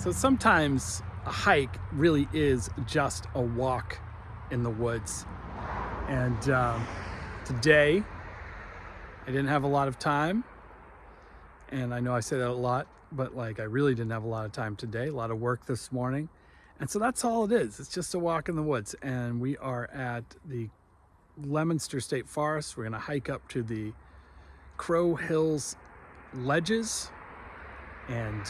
So sometimes a hike really is just a walk in the woods. And today, I didn't have a lot of time. And I know I say that a lot, but like I really didn't have a lot of time today, a lot of work this morning. And so that's all it is. It's just a walk in the woods. And we are at the Leominster State Forest. We're gonna hike up to the Crow Hills ledges and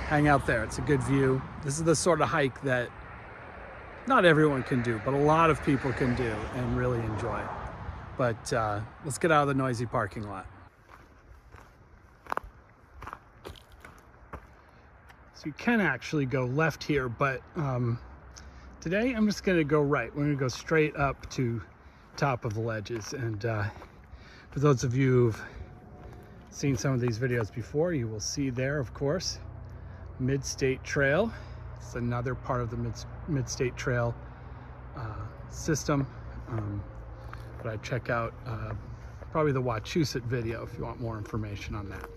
hang out there. It's a good view. This is the sort of hike that not everyone can do, but a lot of people can do and really enjoy. But let's get out of the noisy parking lot. So you can actually go left here, but today I'm just gonna go right. We're gonna go straight up to top of the ledges. And for those of you who've seen some of these videos before, you will see there, of course, Mid-State Trail. It's another part of the Mid-State Trail system. But I'd check out probably the Wachusett video if you want more information on that.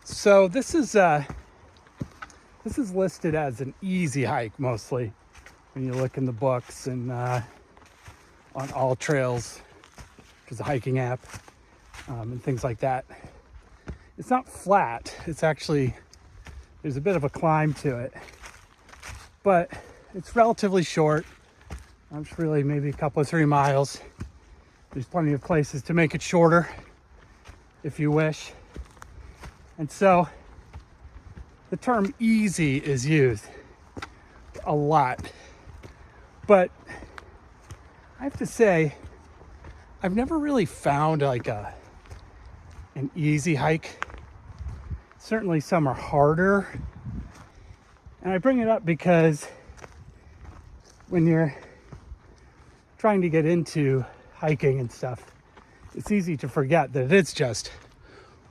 So this is listed as an easy hike mostly when you look in the books and on All Trails, which is a hiking app, and things like that. It's not flat. It's actually, there's a bit of a climb to it, but it's relatively short. It's really maybe a couple of 3 miles. There's plenty of places to make it shorter if you wish. And so the term easy is used a lot, but I have to say, I've never really found like an easy hike. Certainly some are harder. And I bring it up because when you're trying to get into hiking and stuff, it's easy to forget that it's just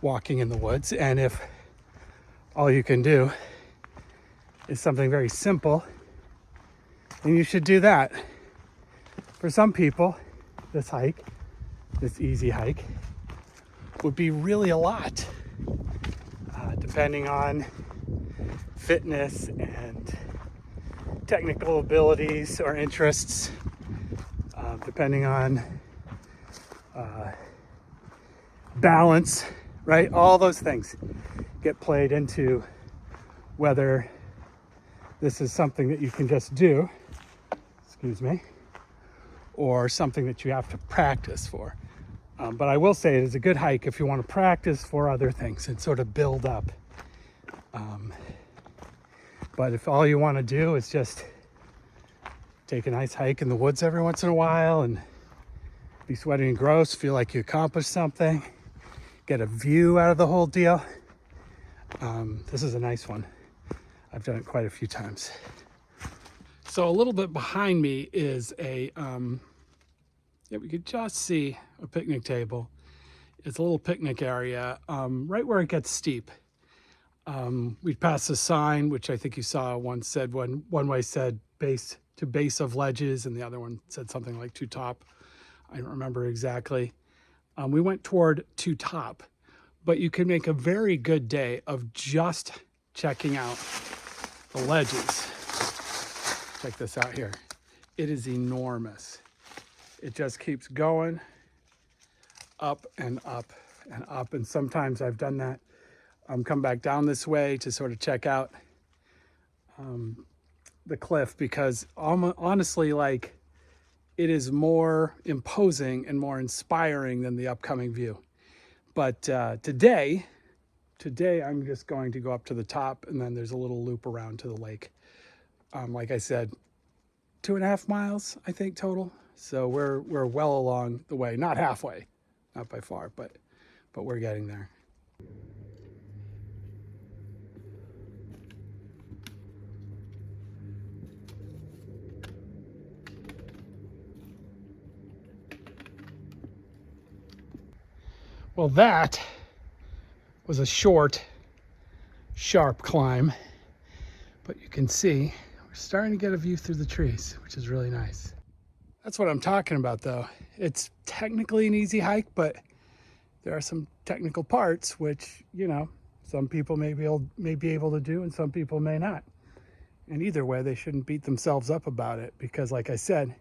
walking in the woods. And if all you can do is something very simple, then you should do that. For some people, this hike, this easy hike, would be really a lot, depending on fitness and technical abilities or interests, depending on balance, right? All those things get played into whether this is something that you can just do, excuse me, or something that you have to practice for. But I will say it is a good hike if you want to practice for other things and sort of build up. But if all you want to do is just take a nice hike in the woods every once in a while and be sweaty and gross, feel like you accomplished something, get a view out of the whole deal, this is a nice one. I've done it quite a few times. So a little bit behind me is a, we could just see a picnic table. It's a little picnic area right where it gets steep. We passed a sign, which I think you saw, one way said base to base of ledges, and the other one said something like to top. I don't remember exactly. We went toward to top, but you can make a very good day of just checking out the ledges. Check this out here. It is enormous. It just keeps going up and up and up. And sometimes I've done that. Come back down this way to sort of check out the cliff, because honestly, like, it is more imposing and more inspiring than the upcoming view. But today I'm just going to go up to the top, and then there's a little loop around to the lake. Like I said, 2.5 miles, I think, total. So we're well along the way, not halfway, not by far, but we're getting there. Well, that was a short, sharp climb, but you can see we're starting to get a view through the trees, which is really nice. That's what I'm talking about, though. It's technically an easy hike, but there are some technical parts, which, you know, some people may be able to do and some people may not. And either way, they shouldn't beat themselves up about it, because like I said,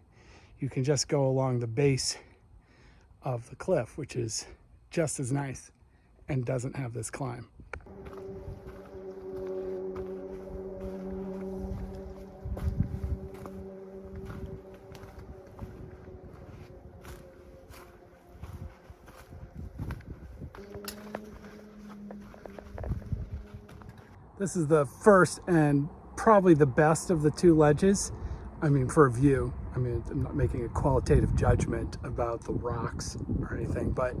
you can just go along the base of the cliff, which is just as nice and doesn't have this climb. This is the first and probably the best of the two ledges. I mean, for a view. I mean, I'm not making a qualitative judgment about the rocks or anything, but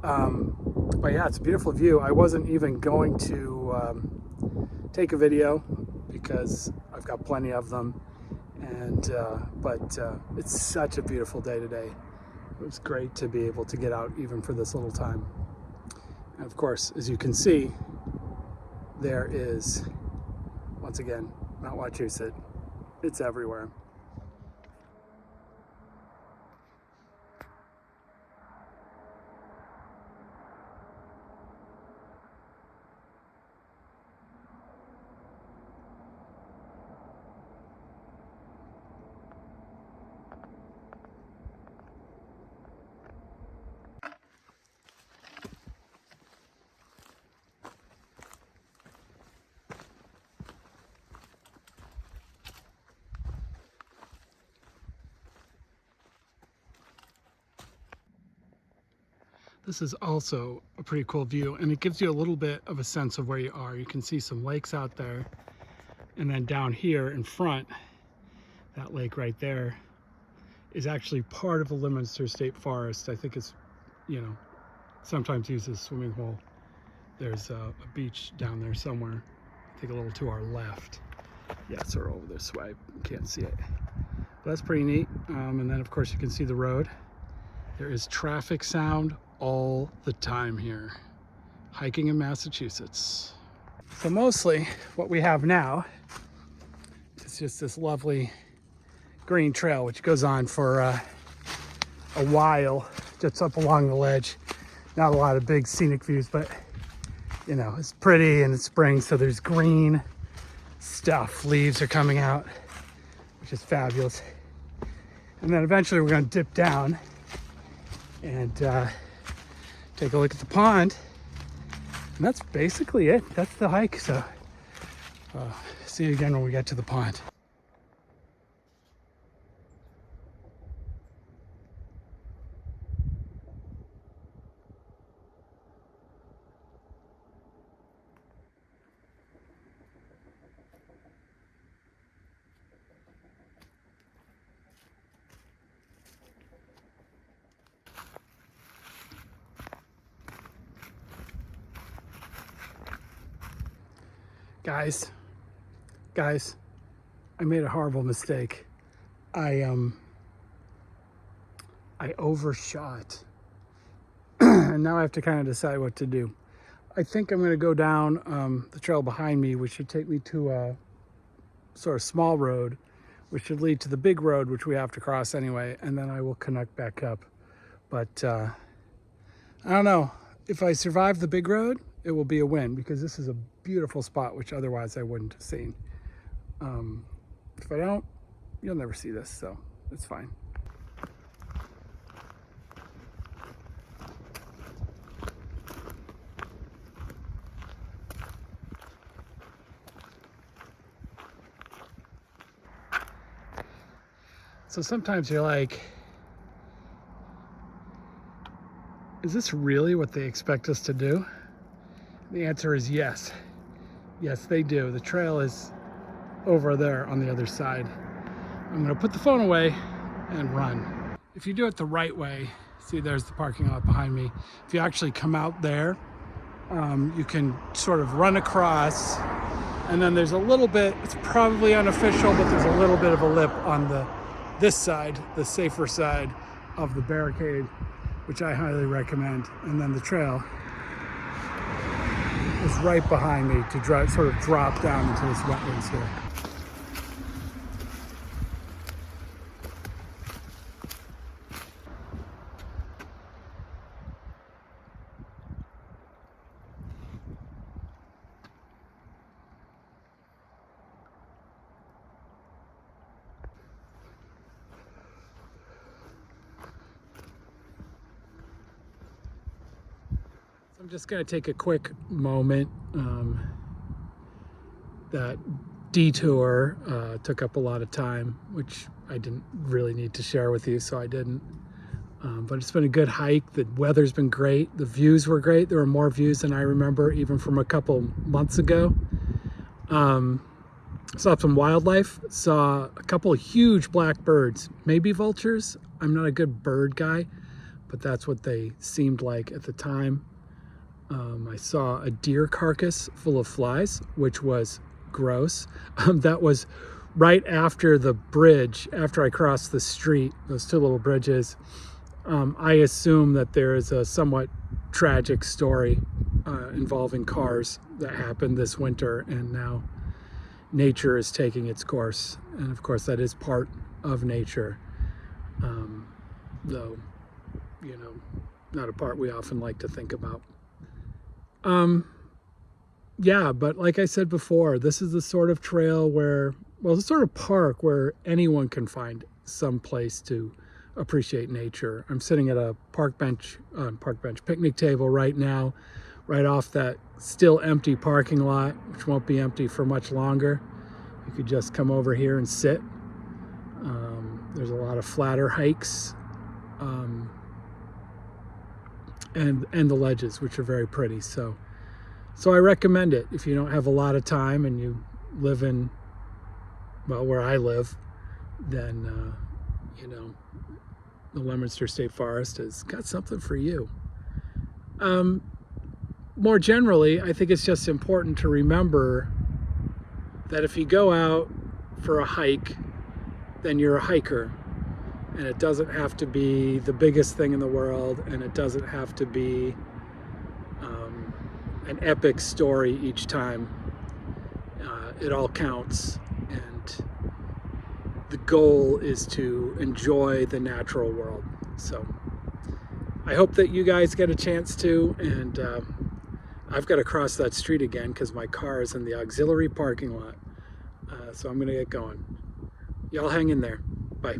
yeah, it's a beautiful view. I wasn't even going to take a video because I've got plenty of them, and but it's such a beautiful day today. It was great to be able to get out even for this little time. And of course, as you can see, there is, once again, Mount Wachusett. It's everywhere. This is also a pretty cool view, and it gives you a little bit of a sense of where you are. You can see some lakes out there, and then down here in front, that lake right there is actually part of the Leominster State Forest. I think it's, you know, sometimes used as a swimming hole. There's a beach down there somewhere, I think a little to our left. Yes, or over this way, you can't see it. But that's pretty neat. And then of course you can see the road. There is traffic sound all the time here, hiking in Massachusetts. So mostly what we have now is just this lovely green trail, which goes on for a while, just up along the ledge. Not a lot of big scenic views, but you know, it's pretty and it's spring, so there's green stuff. Leaves are coming out, which is fabulous. And then eventually we're going to dip down and take a look at the pond, and that's basically it. That's the hike. So see you again when we get to the pond. Guys, I made a horrible mistake. I overshot. And now I have to kind of decide what to do. I think I'm going to go down the trail behind me, which should take me to a sort of small road, which should lead to the big road, which we have to cross anyway, and then I will connect back up. But I don't know. If I survive the big road, it will be a win, because this is a beautiful spot, which otherwise I wouldn't have seen. If I don't, you'll never see this, so it's fine. So sometimes you're like, is this really what they expect us to do? The answer is yes. Yes, they do. The trail is over there on the other side. I'm gonna put the phone away and run. If you do it the right way, see, there's the parking lot behind me. If you actually come out there, you can sort of run across, and then there's a little bit, it's probably unofficial, but there's a little bit of a lip on this side, the safer side of the barricade, which I highly recommend. And then the trail is right behind me to sort of drop down into this wetlands here. I'm just going to take a quick moment. That detour took up a lot of time, which I didn't really need to share with you, so I didn't. But it's been a good hike. The weather's been great. The views were great. There were more views than I remember, even from a couple months ago. Saw some wildlife. Saw a couple of huge black birds, maybe vultures. I'm not a good bird guy, but that's what they seemed like at the time. I saw a deer carcass full of flies, which was gross. That was right after the bridge, after I crossed the street, those two little bridges. I assume that there is a somewhat tragic story involving cars that happened this winter, and now nature is taking its course. And of course, that is part of nature, though, not a part we often like to think about. Yeah, but like I said before, this is the sort of trail where, well, the sort of park where anyone can find some place to appreciate nature. I'm sitting at a park bench picnic table right now, right off that still empty parking lot, which won't be empty for much longer. You could just come over here and sit. There's a lot of flatter hikes, and the ledges, which are very pretty. So I recommend it if you don't have a lot of time and you live in, well, where I live, then, the Leominster State Forest has got something for you. More generally, I think it's just important to remember that if you go out for a hike, then you're a hiker. And it doesn't have to be the biggest thing in the world, and it doesn't have to be an epic story each time. It all counts, and the goal is to enjoy the natural world. So I hope that you guys get a chance to, and I've got to cross that street again because my car is in the auxiliary parking lot. So I'm going to get going. Y'all hang in there. Bye.